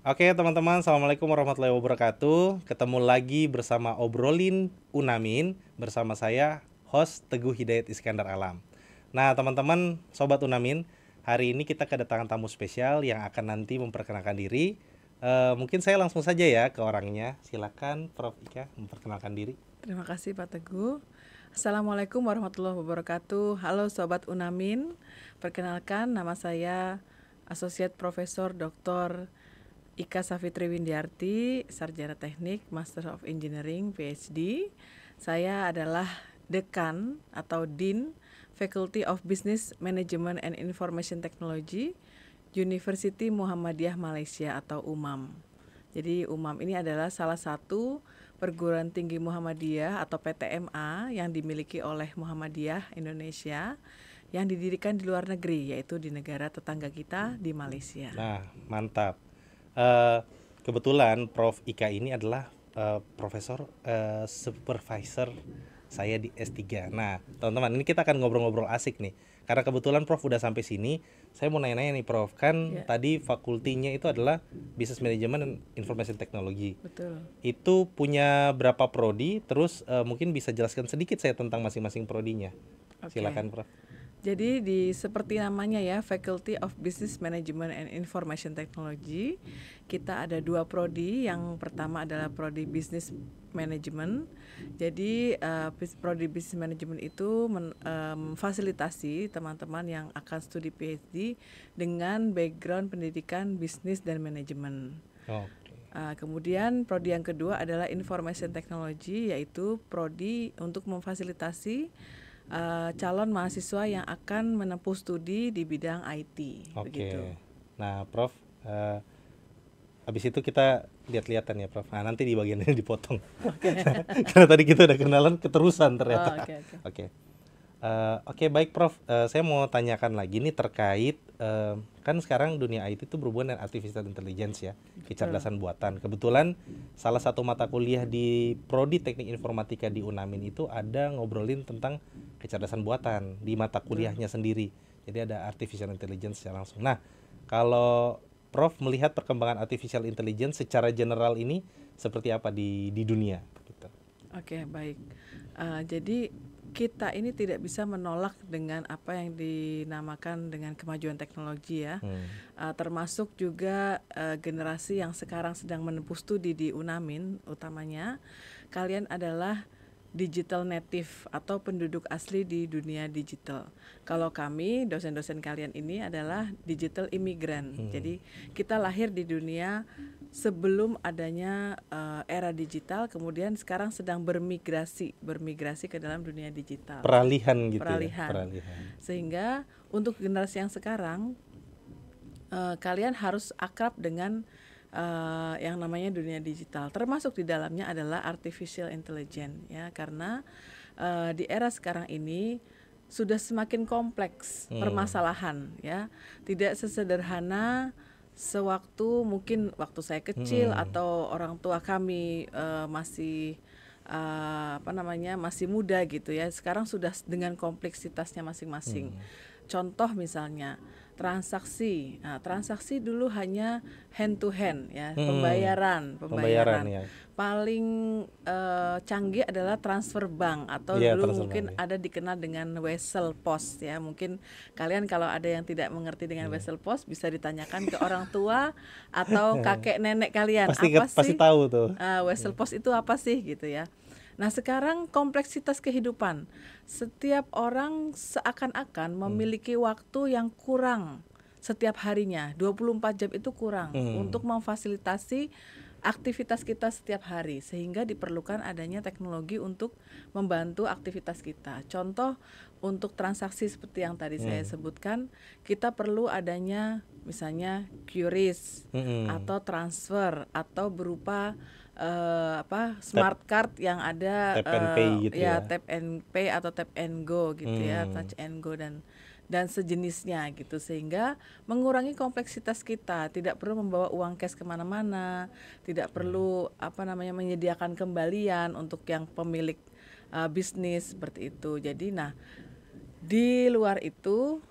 Oke teman-teman, Assalamualaikum warahmatullahi wabarakatuh. Ketemu lagi bersama Obrolin Unamin bersama saya, host Teguh Hidayat Iskandar Alam. Nah teman-teman, Sobat Unamin, hari ini kita kedatangan tamu spesial yang akan nanti memperkenalkan diri. Mungkin saya langsung saja ya ke orangnya. Silakan Prof. Ika memperkenalkan diri. Terima kasih Pak Teguh. Assalamualaikum warahmatullahi wabarakatuh. Halo Sobat Unamin. Perkenalkan, nama saya Asosiat Profesor Dr. Ika Safitri Windiarti, Sarjana Teknik, Master of Engineering, PhD. Saya adalah Dekan atau Dean Faculty of Business Management and Information Technology, University Muhammadiyah Malaysia atau UMAM. Jadi UMAM ini adalah salah satu perguruan tinggi Muhammadiyah atau PTMA yang dimiliki oleh Muhammadiyah Indonesia yang didirikan di luar negeri, yaitu di negara tetangga kita di Malaysia. Nah, mantap. Kebetulan Prof. Ika ini adalah profesor supervisor saya di S3. Nah, teman-teman, ini kita akan ngobrol-ngobrol asik nih. Karena kebetulan Prof udah sampai sini, saya mau nanya-nanya nih Prof. Kan tadi fakultinya itu adalah Business Management and Information Technology. Betul. Itu punya berapa prodi? Terus mungkin bisa jelaskan sedikit saya tentang masing-masing prodinya. Silakan Prof. Jadi seperti namanya ya, Faculty of Business Management and Information Technology, kita ada dua prodi. Yang pertama adalah prodi Business Management. Jadi prodi Business Management itu memfasilitasi teman-teman yang akan studi PhD dengan background pendidikan bisnis dan manajemen. Kemudian prodi yang kedua adalah Information Technology, yaitu prodi untuk memfasilitasi calon mahasiswa yang akan menempuh studi di bidang IT. Begitu. Nah, Prof, habis itu kita lihat-lihatan ya, Prof. Nah, nanti di bagian ini dipotong. Karena tadi kita udah kenalan keterusan ternyata. Oke, baik Prof. Saya mau tanyakan lagi nih terkait kan sekarang dunia IT itu berhubungan dengan artificial intelligence ya, kecerdasan buatan. Kebetulan salah satu mata kuliah di Prodi Teknik Informatika di Unamin itu ada ngobrolin tentang kecerdasan buatan di mata kuliahnya sendiri. Jadi ada artificial intelligence secara langsung. Nah, kalau Prof melihat perkembangan artificial intelligence secara general ini seperti apa di dunia? Gitu. Oke, baik. Jadi kita ini tidak bisa menolak dengan apa yang dinamakan dengan kemajuan teknologi ya. Termasuk juga generasi yang sekarang sedang menempuh studi di Unamin, utamanya kalian adalah digital native atau penduduk asli di dunia digital. Kalau kami dosen-dosen kalian ini adalah digital immigrant. Jadi kita lahir di dunia sebelum adanya era digital, kemudian sekarang sedang bermigrasi ke dalam dunia digital. Peralihan gitu Peralihan. ya. Peralihan. Sehingga untuk generasi yang sekarang kalian harus akrab dengan yang namanya dunia digital, termasuk di dalamnya adalah artificial intelligence ya, karena di era sekarang ini sudah semakin kompleks permasalahan ya, tidak sesederhana sewaktu mungkin waktu saya kecil atau orang tua kami masih masih muda gitu ya. Sekarang sudah dengan kompleksitasnya masing-masing. Contoh misalnya transaksi. Nah, transaksi dulu hanya hand to hand ya, pembayaran. Ya. Paling canggih adalah transfer bank atau dulu mungkin ada dikenal dengan wesel post ya. Mungkin kalian kalau ada yang tidak mengerti dengan wesel post bisa ditanyakan ke orang tua atau kakek nenek kalian. Pasti tahu tuh. Wesel post itu apa sih gitu ya. Nah, sekarang kompleksitas kehidupan. Setiap orang seakan-akan memiliki waktu yang kurang setiap harinya. 24 jam itu kurang untuk memfasilitasi aktivitas kita setiap hari, sehingga diperlukan adanya teknologi untuk membantu aktivitas kita. Contoh untuk transaksi seperti yang tadi saya sebutkan, kita perlu adanya misalnya QRIS atau transfer atau berupa smart card yang ada tap and pay gitu ya. Tap and pay atau tap and go gitu ya, touch and go dan sejenisnya gitu, sehingga mengurangi kompleksitas kita. Tidak perlu membawa uang cash kemana-mana, tidak perlu menyediakan kembalian untuk yang pemilik bisnis seperti itu. Jadi di luar itu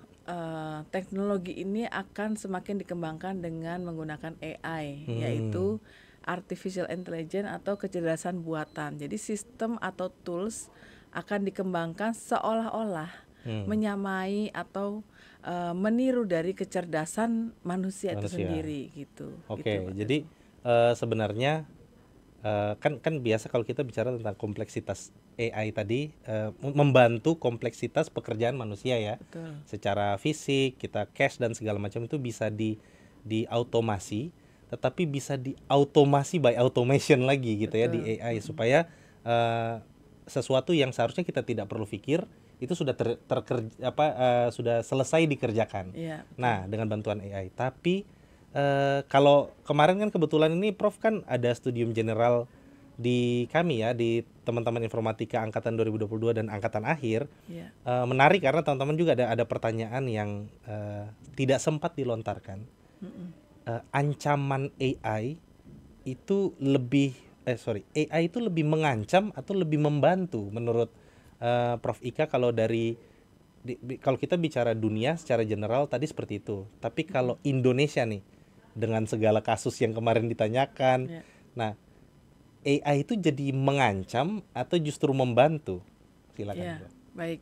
teknologi ini akan semakin dikembangkan dengan menggunakan AI, yaitu artificial intelligence atau kecerdasan buatan. Jadi sistem atau tools akan dikembangkan seolah-olah menyamai atau meniru dari kecerdasan manusia itu sendiri gitu. Oke, gitu, jadi sebenarnya kan biasa kalau kita bicara tentang kompleksitas AI tadi, membantu kompleksitas pekerjaan manusia ya. Betul. Secara fisik kita cache dan segala macam itu bisa diautomasi, tetapi bisa diautomasi by automation lagi gitu. Betul. Ya di AI supaya sesuatu yang seharusnya kita tidak perlu pikir itu sudah sudah selesai dikerjakan. Yeah, nah dengan bantuan AI. Tapi kalau kemarin kan kebetulan ini Prof kan ada studium general di kami ya, di teman-teman informatika angkatan 2022 dan angkatan akhir. Yeah. Menarik karena teman-teman juga ada pertanyaan yang tidak sempat dilontarkan. Ancaman AI itu AI itu lebih mengancam atau lebih membantu menurut Prof Ika? Kalau kalau kita bicara dunia secara general tadi seperti itu, tapi kalau Indonesia nih dengan segala kasus yang kemarin ditanyakan, nah AI itu jadi mengancam atau justru membantu? Silakan. Baik.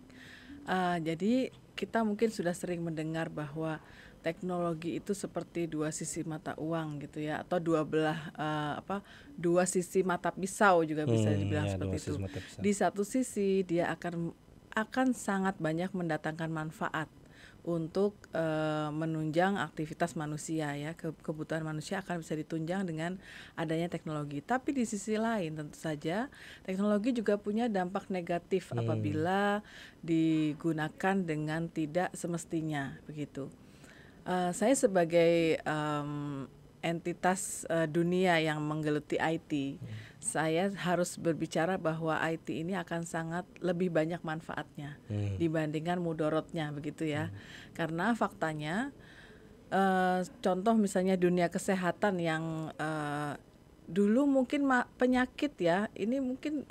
Jadi kita mungkin sudah sering mendengar bahwa teknologi itu seperti dua sisi mata uang gitu ya, atau dua sisi mata pisau juga bisa dibilang seperti itu. Di satu sisi dia akan sangat banyak mendatangkan manfaat untuk menunjang aktivitas manusia ya, kebutuhan manusia akan bisa ditunjang dengan adanya teknologi. Tapi di sisi lain tentu saja teknologi juga punya dampak negatif apabila digunakan dengan tidak semestinya begitu. Saya sebagai entitas dunia yang menggeluti IT, saya harus berbicara bahwa IT ini akan sangat lebih banyak manfaatnya dibandingkan mudorotnya begitu ya. Karena faktanya contoh misalnya dunia kesehatan yang dulu mungkin penyakit ya, ini mungkin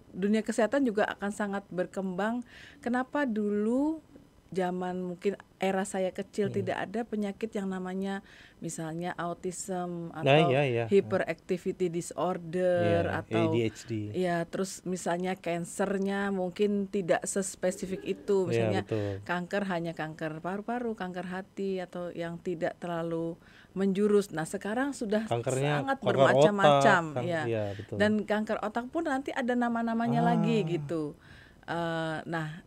dunia kesehatan juga akan sangat berkembang. Kenapa dulu zaman mungkin era saya kecil tidak ada penyakit yang namanya misalnya autism atau hyperactivity disorder atau ADHD. Ya, terus misalnya kansernya mungkin tidak sespesifik itu, misalnya kanker hanya kanker paru-paru, kanker hati atau yang tidak terlalu menjurus. Nah, sekarang sudah sangat bermacam-macam ya. Dan kanker otak pun nanti ada nama-namanya lagi gitu. Nah,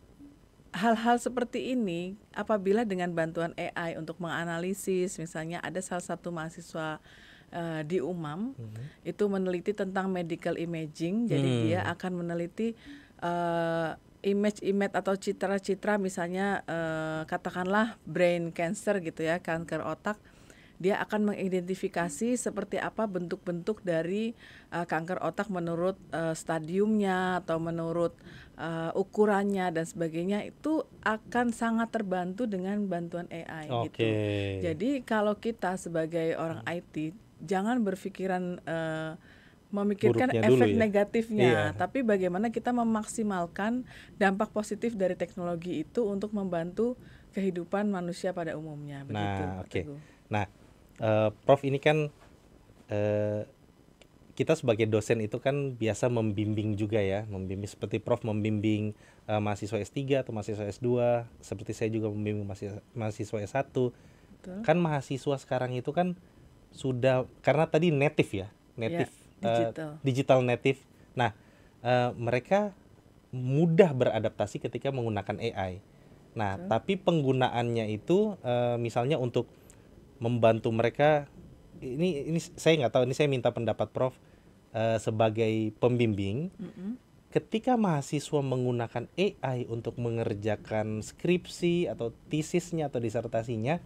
hal-hal seperti ini apabila dengan bantuan AI untuk menganalisis, misalnya ada salah satu mahasiswa di UMAM itu meneliti tentang medical imaging. Jadi dia akan meneliti image atau citra-citra misalnya katakanlah brain cancer gitu ya, kanker otak. Dia akan mengidentifikasi seperti apa bentuk-bentuk dari kanker otak menurut stadiumnya atau menurut ukurannya dan sebagainya. Itu akan sangat terbantu dengan bantuan AI gitu. Jadi kalau kita sebagai orang IT jangan berpikiran memikirkan efek negatifnya, tapi bagaimana kita memaksimalkan dampak positif dari teknologi itu untuk membantu kehidupan manusia pada umumnya. Begitu. Nah, Prof ini kan kita sebagai dosen itu kan biasa membimbing juga ya, membimbing seperti Prof membimbing mahasiswa S3 atau mahasiswa S2, seperti saya juga membimbing mahasiswa S1. Kan mahasiswa sekarang itu kan sudah, karena tadi native digital native. Nah, mereka mudah beradaptasi ketika menggunakan AI. Nah, tapi penggunaannya itu misalnya untuk membantu mereka, ini saya nggak tahu, ini saya minta pendapat Prof sebagai pembimbing. Ketika mahasiswa menggunakan AI untuk mengerjakan skripsi atau tesisnya atau disertasinya,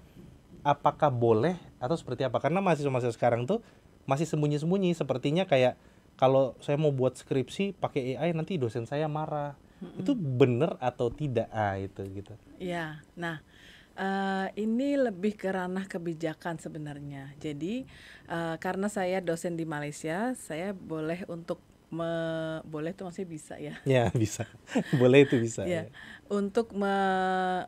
apakah boleh atau seperti apa? Karena mahasiswa sekarang tuh masih sembunyi-sembunyi, sepertinya kayak kalau saya mau buat skripsi pakai AI nanti dosen saya marah. Itu benar atau tidak? Itu gitu. Ya, nah ini lebih ke ranah kebijakan sebenarnya. Jadi karena saya dosen di Malaysia, saya boleh untuk boleh tuh maksudnya bisa ya. Ya, bisa. Boleh itu bisa. Ya, untuk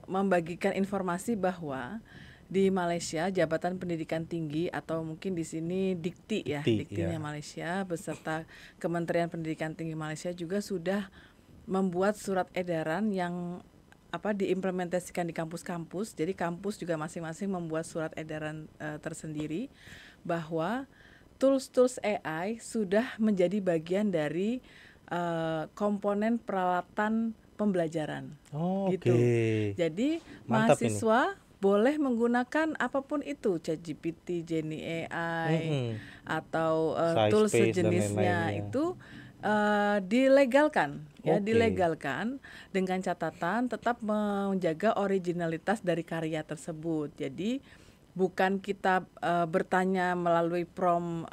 membagikan informasi bahwa di Malaysia Jabatan Pendidikan Tinggi atau mungkin di sini Dikti ya, Diktinya Malaysia beserta Kementerian Pendidikan Tinggi Malaysia juga sudah membuat surat edaran yang diimplementasikan di kampus-kampus. Jadi kampus juga masing-masing membuat surat edaran tersendiri bahwa tools AI sudah menjadi bagian dari komponen peralatan pembelajaran. Gitu. Jadi mantap mahasiswa ini. Boleh menggunakan apapun itu, ChatGPT, Genie AI, atau tools sejenisnya itu dilegalkan, dilegalkan dengan catatan tetap menjaga originalitas dari karya tersebut. Jadi bukan kita bertanya melalui prompt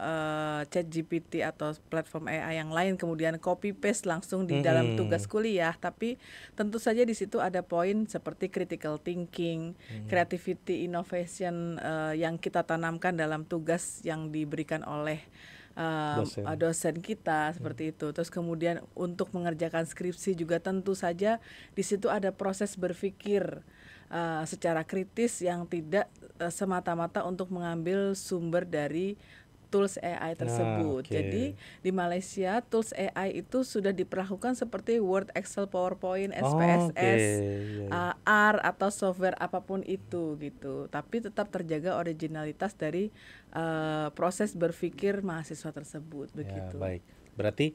ChatGPT atau platform AI yang lain kemudian copy paste langsung di dalam tugas kuliah, tapi tentu saja di situ ada poin seperti critical thinking, creativity, innovation yang kita tanamkan dalam tugas yang diberikan oleh dosen kita seperti itu. Terus kemudian untuk mengerjakan skripsi juga tentu saja di situ ada proses berpikir secara kritis yang tidak semata-mata untuk mengambil sumber dari tools AI tersebut. Jadi di Malaysia tools AI itu sudah diperlakukan seperti Word, Excel, PowerPoint, SPSS, R atau software apapun itu gitu. Tapi tetap terjaga originalitas dari proses berpikir mahasiswa tersebut begitu. Baik. Berarti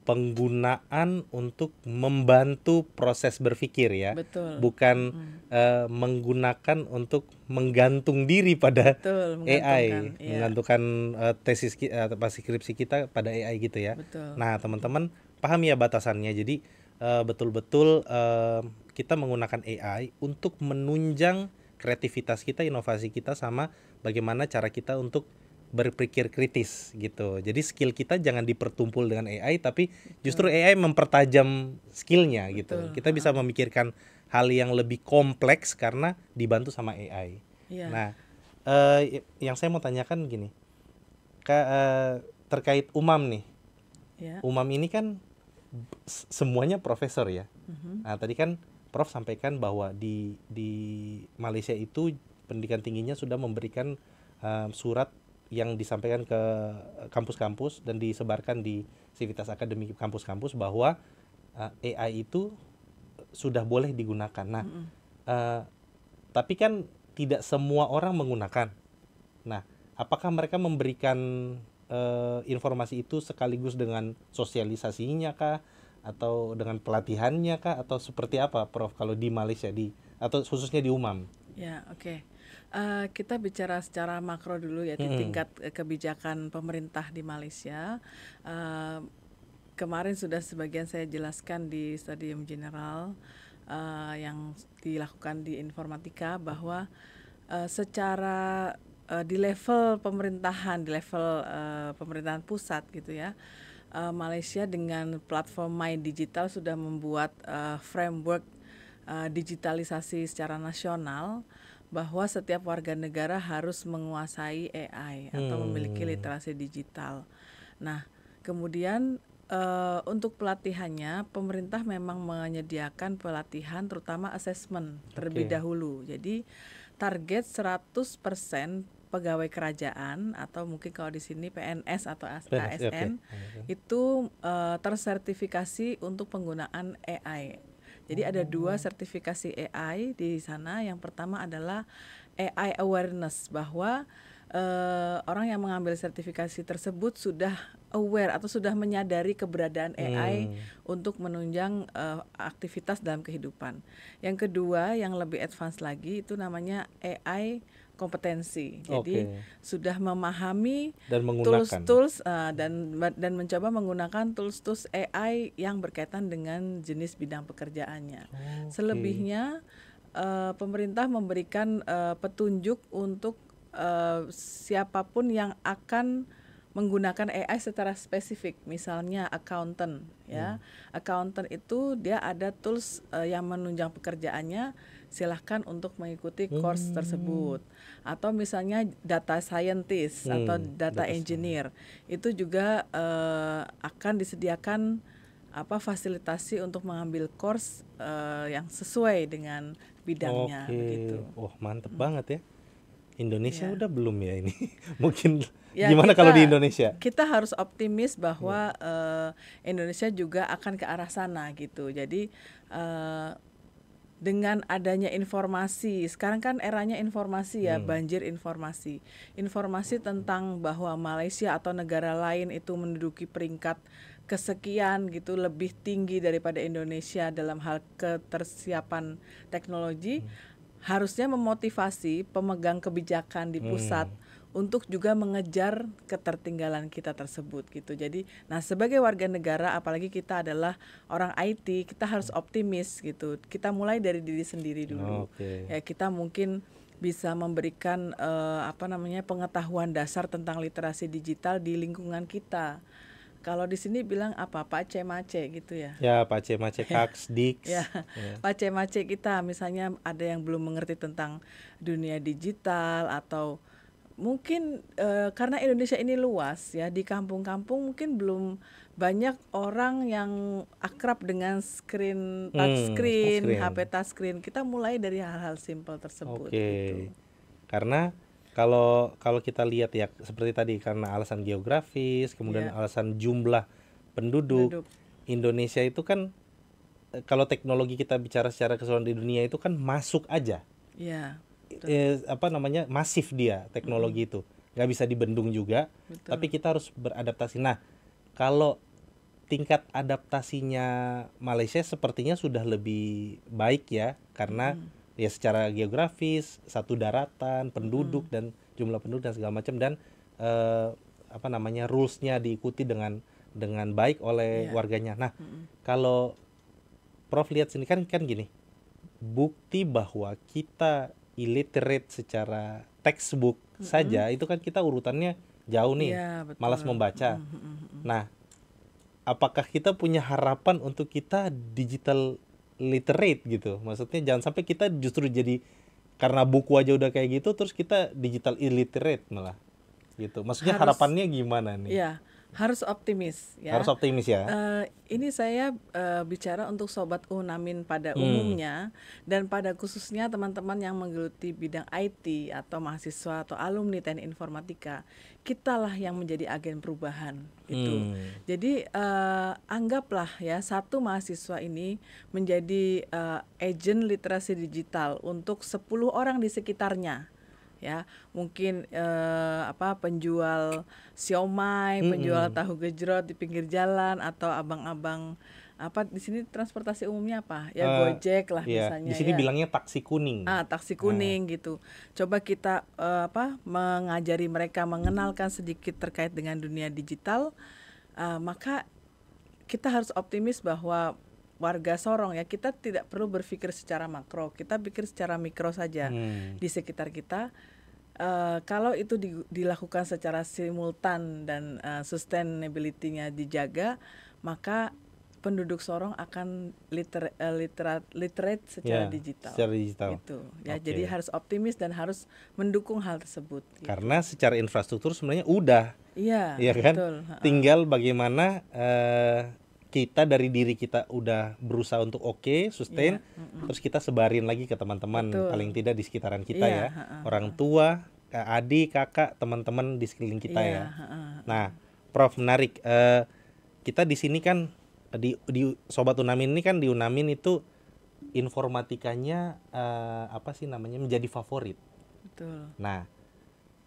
penggunaan untuk membantu proses berpikir ya. Betul. Bukan menggunakan untuk menggantung diri pada AI, menggantungkan tesis skripsi kita pada AI gitu ya. Betul. Nah, teman-teman paham ya batasannya. Jadi betul-betul kita menggunakan AI untuk menunjang kreativitas kita, inovasi kita, sama bagaimana cara kita untuk berpikir kritis gitu. Jadi skill kita jangan dipertumpul dengan AI, tapi justru AI mempertajam skillnya gitu. Kita bisa memikirkan hal yang lebih kompleks karena dibantu sama AI. Nah, yang saya mau tanyakan gini, terkait UMAM nih. UMAM ini kan semuanya profesor ya. Nah, tadi kan Prof sampaikan bahwa di Malaysia itu pendidikan tingginya sudah memberikan surat yang disampaikan ke kampus-kampus dan disebarkan di sivitas akademik kampus-kampus bahwa AI itu sudah boleh digunakan. Nah, tapi kan tidak semua orang menggunakan. Nah, apakah mereka memberikan informasi itu sekaligus dengan sosialisasinya kah, atau dengan pelatihannya kah, atau seperti apa, Prof? Kalau di Malaysia atau khususnya di UMAM? Ya, oke. Kita bicara secara makro dulu ya, di tingkat kebijakan pemerintah di Malaysia. Kemarin sudah sebagian saya jelaskan di Stadium General yang dilakukan di informatika bahwa secara di level pemerintahan, di level pemerintahan pusat gitu ya, Malaysia dengan platform My Digital sudah membuat framework digitalisasi secara nasional bahwa setiap warga negara harus menguasai AI atau memiliki literasi digital. Nah, kemudian untuk pelatihannya pemerintah memang menyediakan pelatihan terutama assessment terlebih dahulu. Jadi target 100% pegawai kerajaan atau mungkin kalau di sini PNS atau ASN itu tersertifikasi untuk penggunaan AI. Jadi ada 2 sertifikasi AI di sana. Yang pertama adalah AI awareness, bahwa orang yang mengambil sertifikasi tersebut sudah aware atau sudah menyadari keberadaan AI untuk menunjang aktivitas dalam kehidupan. Yang kedua yang lebih advance lagi itu namanya AI kompetensi. Jadi sudah memahami tools dan mencoba menggunakan tools AI yang berkaitan dengan jenis bidang pekerjaannya. Selebihnya pemerintah memberikan petunjuk untuk siapapun yang akan menggunakan AI secara spesifik, misalnya accountant ya. Accountant itu dia ada tools yang menunjang pekerjaannya silahkan untuk mengikuti course tersebut. Atau misalnya data scientist atau data engineer, itu juga akan disediakan fasilitasi untuk mengambil course yang sesuai dengan bidangnya. Begitu. Oh, mantep banget ya. Indonesia udah belum ya ini? Mungkin ya, gimana kalau di Indonesia? Kita harus optimis bahwa Indonesia juga akan ke arah sana gitu. Jadi dengan adanya informasi, sekarang kan eranya informasi ya, banjir informasi. Informasi tentang bahwa Malaysia atau negara lain itu menduduki peringkat kesekian gitu, lebih tinggi daripada Indonesia dalam hal ketersiapan teknologi, harusnya memotivasi pemegang kebijakan di pusat untuk juga mengejar ketertinggalan kita tersebut gitu. Jadi, nah sebagai warga negara, apalagi kita adalah orang IT, kita harus optimis gitu. Kita mulai dari diri sendiri dulu. Ya, kita mungkin bisa memberikan pengetahuan dasar tentang literasi digital di lingkungan kita. Kalau di sini bilang apa, pace-mace gitu ya. Ya, pace-mace, kaks, diks. Ya, pace-mace kita, misalnya ada yang belum mengerti tentang dunia digital, atau mungkin karena Indonesia ini luas ya, di kampung-kampung mungkin belum banyak orang yang akrab dengan touchscreen, HP touchscreen. Kita mulai dari hal-hal simpel tersebut. Gitu. Karena kalau kita lihat ya, seperti tadi, karena alasan geografis, kemudian alasan jumlah penduduk, Indonesia itu kan kalau teknologi kita bicara secara keseluruhan di dunia itu kan masuk aja. Iya. Masif dia teknologi itu, nggak bisa dibendung juga. Tapi kita harus beradaptasi. Nah, kalau tingkat adaptasinya Malaysia sepertinya sudah lebih baik ya, karena ya secara geografis, satu daratan, penduduk dan jumlah penduduk dan segala macam, dan rules-nya diikuti dengan baik oleh warganya. Nah, kalau Prof lihat sini kan gini, bukti bahwa kita illiterate secara textbook saja itu kan kita urutannya jauh nih, malas membaca. Nah, apakah kita punya harapan untuk kita digital literate gitu? Maksudnya jangan sampai kita justru jadi karena buku aja udah kayak gitu terus kita digital illiterate malah gitu. Maksudnya harapannya gimana nih? Iya, harus optimis ya. Harus optimis ya. Ini saya bicara untuk sobat Unamin pada umumnya, dan pada khususnya teman-teman yang menggeluti bidang IT atau mahasiswa atau alumni teknik informatika. Kitalah yang menjadi agen perubahan itu. Jadi anggaplah ya, satu mahasiswa ini menjadi agen literasi digital untuk 10 orang di sekitarnya. Ya, mungkin penjual siomay, penjual tahu gejrot di pinggir jalan, atau abang-abang di sini transportasi umumnya apa? Ya Gojek lah misalnya. Di sini bilangnya taksi kuning. Taksi kuning gitu. Coba kita mengajari mereka, mengenalkan sedikit terkait dengan dunia digital, maka kita harus optimis bahwa warga Sorong ya, kita tidak perlu berpikir secara makro, kita pikir secara mikro saja di sekitar kita. Kalau itu dilakukan secara simultan dan sustainability-nya dijaga, maka penduduk Sorong akan literate secara digital. Secara digital. Gitu. Ya, jadi harus optimis dan harus mendukung hal tersebut. Gitu. Karena secara infrastruktur sebenarnya udah. Iya, kan? Betul. Tinggal bagaimana kita dari diri kita udah berusaha untuk sustain, terus kita sebarin lagi ke teman-teman, paling tidak di sekitaran kita ya, orang tua, adik, kakak, teman-teman di sekeliling kita ya. Nah, Prof, menarik. Kita di sini kan di Sobat Unamin ini kan, di Unamin itu informatikanya menjadi favorit. Betul. Nah,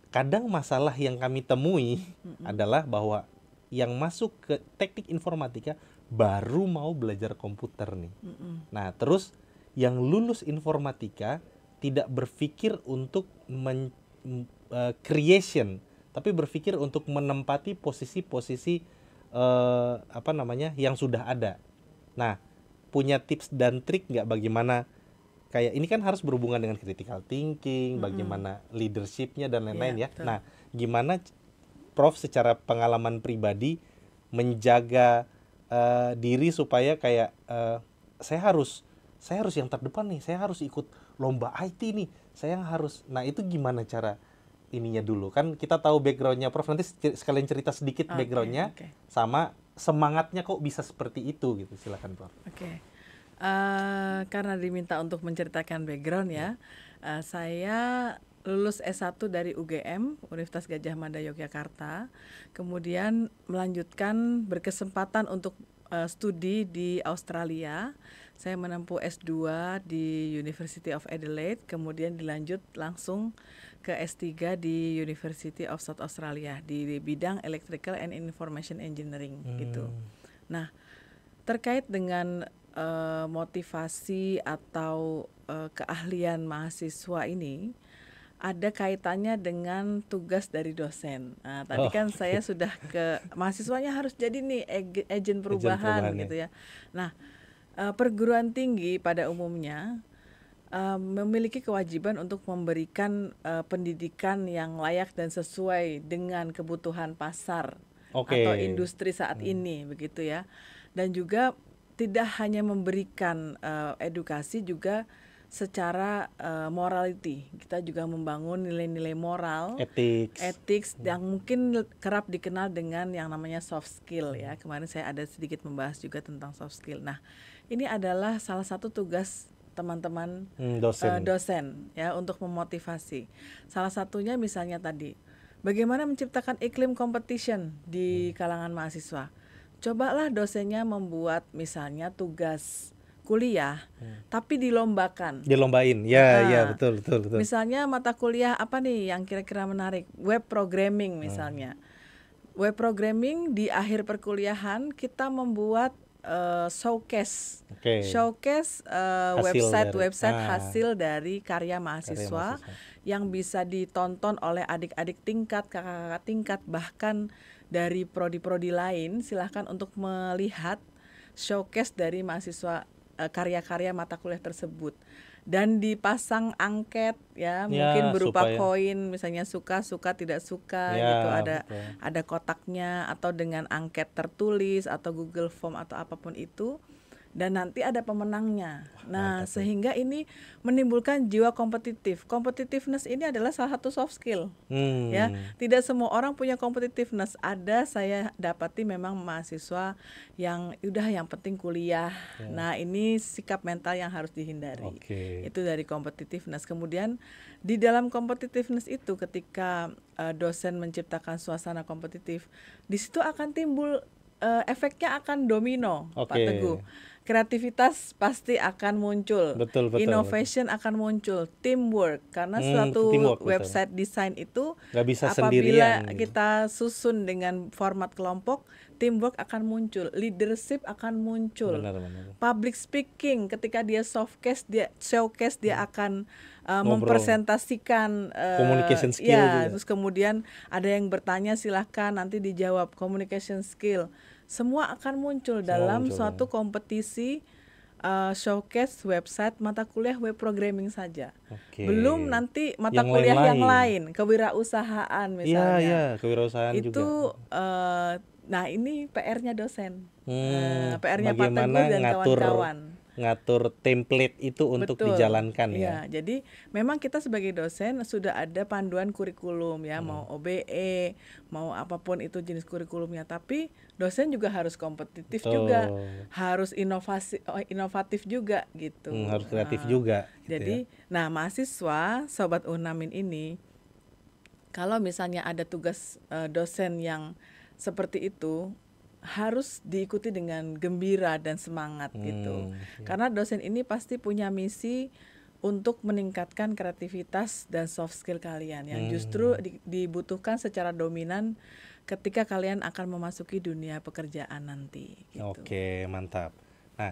kadang masalah yang kami temui adalah bahwa yang masuk ke teknik informatika baru mau belajar komputer nih. Nah, terus yang lulus informatika tidak berpikir untuk creation, tapi berpikir untuk menempati posisi-posisi yang sudah ada. Nah, punya tips dan trik nggak bagaimana, kayak ini kan harus berhubungan dengan critical thinking, bagaimana leadershipnya dan lain-lain ya. Betul. Nah, gimana Prof secara pengalaman pribadi menjaga diri supaya kayak saya harus yang terdepan nih, saya harus ikut lomba IT nih, saya harus. Nah itu gimana cara ininya dulu? Kan kita tahu backgroundnya Prof, nanti sekalian cerita sedikit backgroundnya, sama semangatnya kok bisa seperti itu gitu. Silakan Prof. Karena diminta untuk menceritakan background ya, saya lulus S1 dari UGM, Universitas Gadjah Mada Yogyakarta, kemudian melanjutkan berkesempatan untuk studi di Australia. Saya menempuh S2 di University of Adelaide, kemudian dilanjut langsung ke S3 di University of South Australia di bidang Electrical and Information Engineering gitu. Nah, terkait dengan motivasi atau keahlian mahasiswa ini ada kaitannya dengan tugas dari dosen. Nah, tadi kan saya sudah ke mahasiswanya harus jadi nih agen perubahan gitu ya. Nah, perguruan tinggi pada umumnya memiliki kewajiban untuk memberikan pendidikan yang layak dan sesuai dengan kebutuhan pasar atau industri saat ini begitu ya. Dan juga tidak hanya memberikan edukasi, juga secara morality. Kita juga membangun nilai-nilai moral, ethics yang mungkin kerap dikenal dengan yang namanya soft skill ya. Kemarin saya ada sedikit membahas juga tentang soft skill. Nah, ini adalah salah satu tugas teman-teman dosen ya untuk memotivasi. Salah satunya misalnya tadi, bagaimana menciptakan iklim competition di kalangan mahasiswa. Cobalah dosennya membuat misalnya tugas kuliah, tapi dilombain. Ya betul. Misalnya mata kuliah apa nih yang kira-kira menarik? Web programming misalnya. Web programming di akhir perkuliahan kita membuat showcase website hasil dari karya mahasiswa yang bisa ditonton oleh adik-adik tingkat, kakak-kakak tingkat, bahkan dari prodi-prodi lain. Silahkan untuk melihat showcase dari mahasiswa karya-karya mata kuliah tersebut, dan dipasang angket ya, mungkin berupa koin misalnya suka tidak suka gitu, ada kotaknya, atau dengan angket tertulis atau Google Form atau apapun itu, dan nanti ada pemenangnya. Nah, sehingga ini menimbulkan jiwa kompetitif. Competitiveness ini adalah salah satu soft skill. Ya, tidak semua orang punya competitiveness. Ada, saya dapati memang mahasiswa yang yang penting kuliah. Nah, ini sikap mental yang harus dihindari. Itu dari competitiveness. Kemudian di dalam competitiveness itu, ketika dosen menciptakan suasana kompetitif, di situ akan timbul efeknya akan domino, Pak Teguh. Kreativitas pasti akan muncul, innovation akan muncul, teamwork, karena suatu website design itu bisa apabila sendirian. Kita susun dengan format kelompok, teamwork akan muncul, leadership akan muncul, public speaking, ketika dia showcase dia akan mempresentasikan communication skill terus kemudian ada yang bertanya, silahkan nanti dijawab, communication skill. Semua akan muncul dalam suatu kompetisi showcase website mata kuliah web programming saja. Belum nanti mata kuliah yang lain, kewirausahaan misalnya. Kewirausahaan itu juga. Nah, ini PR-nya dosen. PR-nya Pak Teguh dan kawan-kawan. Ngatur template itu untuk dijalankan ya. Jadi memang kita sebagai dosen sudah ada panduan kurikulum ya, mau OBE, mau apapun itu jenis kurikulumnya, tapi dosen juga harus kompetitif juga, harus inovatif juga gitu. Harus kreatif juga. Jadi, nah mahasiswa Sobat Unamin ini, kalau misalnya ada tugas dosen yang seperti itu, harus diikuti dengan gembira dan semangat gitu. Karena dosen ini pasti punya misi untuk meningkatkan kreativitas dan soft skill kalian yang justru dibutuhkan secara dominan ketika kalian akan memasuki dunia pekerjaan nanti gitu. Mantap. Nah,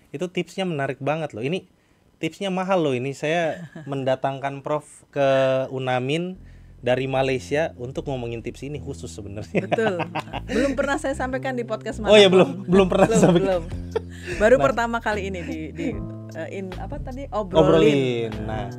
itu tipsnya menarik banget loh. Ini tipsnya mahal loh. Ini saya mendatangkan Prof ke Unamin dari Malaysia untuk ngomongin tips ini khusus sebenarnya. Betul. Belum pernah saya sampaikan di podcast mana. Belum pernah sampaikan. Baru pertama kali ini di obrolin. Nah,